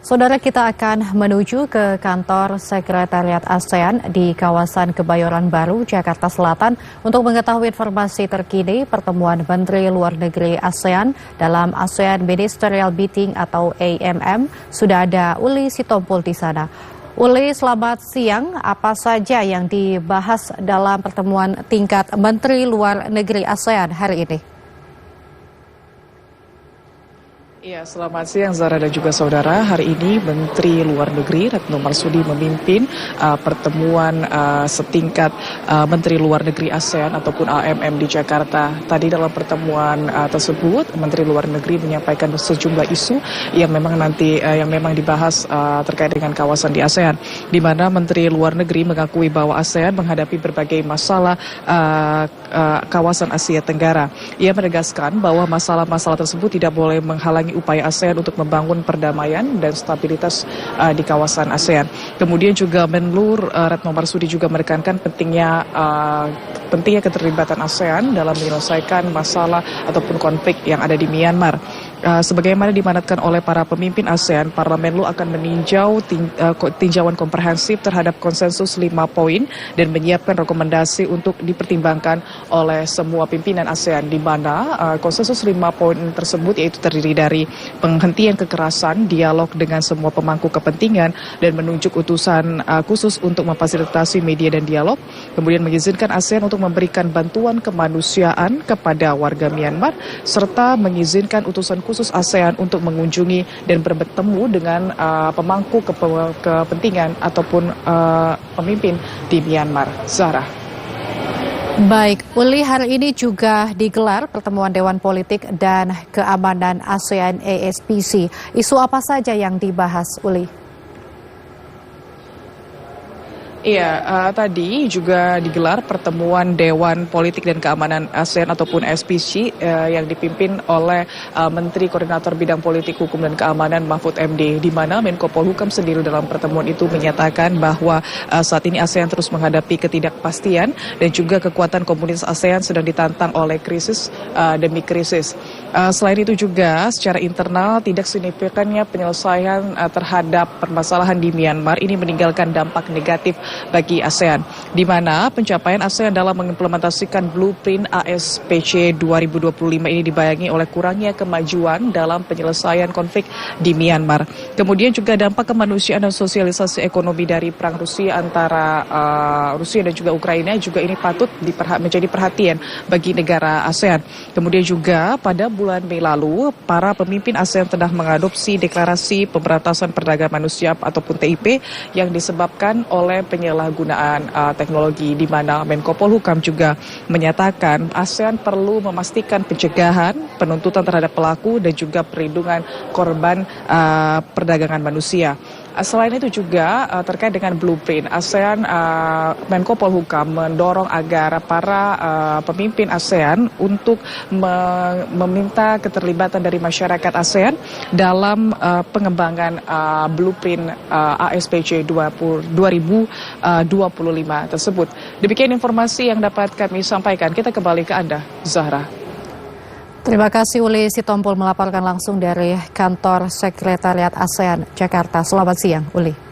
Saudara, kita akan menuju ke kantor Sekretariat ASEAN di kawasan Kebayoran Baru, Jakarta Selatan untuk mengetahui informasi terkini pertemuan Menteri Luar Negeri ASEAN dalam ASEAN Ministerial Meeting atau AMM. Sudah ada Uli Sitompul di sana. Uli, selamat siang. Apa saja yang dibahas dalam pertemuan tingkat Menteri Luar Negeri ASEAN hari ini? Ya, selamat siang Zara dan juga saudara. Hari ini Menteri Luar Negeri Retno Marsudi memimpin pertemuan setingkat Menteri Luar Negeri ASEAN ataupun AMM di Jakarta. Tadi dalam pertemuan tersebut Menteri Luar Negeri menyampaikan sejumlah isu yang memang dibahas terkait dengan kawasan di ASEAN, di mana Menteri Luar Negeri mengakui bahwa ASEAN menghadapi berbagai masalah kawasan Asia Tenggara. Ia menegaskan bahwa masalah-masalah tersebut tidak boleh menghalangi upaya ASEAN untuk membangun perdamaian dan stabilitas di kawasan ASEAN. Kemudian juga Menlu Retno Marsudi juga menekankan pentingnya keterlibatan ASEAN dalam menyelesaikan masalah ataupun konflik yang ada di Myanmar. Sebagaimana dimanatkan oleh para pemimpin ASEAN, para Menlu akan meninjau tinjauan komprehensif terhadap konsensus 5 poin dan menyiapkan rekomendasi untuk dipertimbangkan oleh semua pimpinan ASEAN, di mana konsensus 5 poin tersebut yaitu terdiri dari penghentian kekerasan, dialog dengan semua pemangku kepentingan, dan menunjuk utusan khusus untuk memfasilitasi media dan dialog, kemudian mengizinkan ASEAN untuk memberikan bantuan kemanusiaan kepada warga Myanmar, serta mengizinkan utusan khusus ASEAN untuk mengunjungi dan bertemu dengan pemangku kepentingan ataupun pemimpin di Myanmar. Zahra. Baik, Uli, hari ini juga digelar pertemuan Dewan Politik dan Keamanan ASEAN ASPC. Isu apa saja yang dibahas, Uli? Iya, tadi juga digelar pertemuan Dewan Politik dan Keamanan ASEAN ataupun SPC yang dipimpin oleh Menteri Koordinator Bidang Politik, Hukum dan Keamanan Mahfud MD, di mana Menko Polhukam sendiri dalam pertemuan itu menyatakan bahwa saat ini ASEAN terus menghadapi ketidakpastian dan juga kekuatan komunitas ASEAN sedang ditantang oleh krisis demi krisis. Selain itu juga secara internal tidak signifikannya penyelesaian terhadap permasalahan di Myanmar ini meninggalkan dampak negatif bagi ASEAN, di mana pencapaian ASEAN dalam mengimplementasikan Blueprint ASPC 2025 ini dibayangi oleh kurangnya kemajuan dalam penyelesaian konflik di Myanmar. Kemudian juga dampak kemanusiaan dan sosialisasi ekonomi dari perang Rusia antara Rusia dan juga Ukraina juga ini patut menjadi perhatian bagi negara ASEAN. Kemudian juga pada bulan Mei lalu, para pemimpin ASEAN telah mengadopsi deklarasi pemberantasan perdagangan manusia ataupun TIP yang disebabkan oleh penyalahgunaan teknologi, di mana Menko Polhukam juga menyatakan ASEAN perlu memastikan pencegahan, penuntutan terhadap pelaku dan juga perlindungan korban perdagangan manusia. Selain itu juga terkait dengan Blueprint ASEAN, Menko Polhukam mendorong agar para pemimpin ASEAN untuk meminta keterlibatan dari masyarakat ASEAN dalam pengembangan Blueprint ASPC 2025 tersebut. Demikian informasi yang dapat kami sampaikan. Kita kembali ke Anda, Zahra. Terima kasih Uli Sitompul melaporkan langsung dari kantor Sekretariat ASEAN Jakarta. Selamat siang, Uli.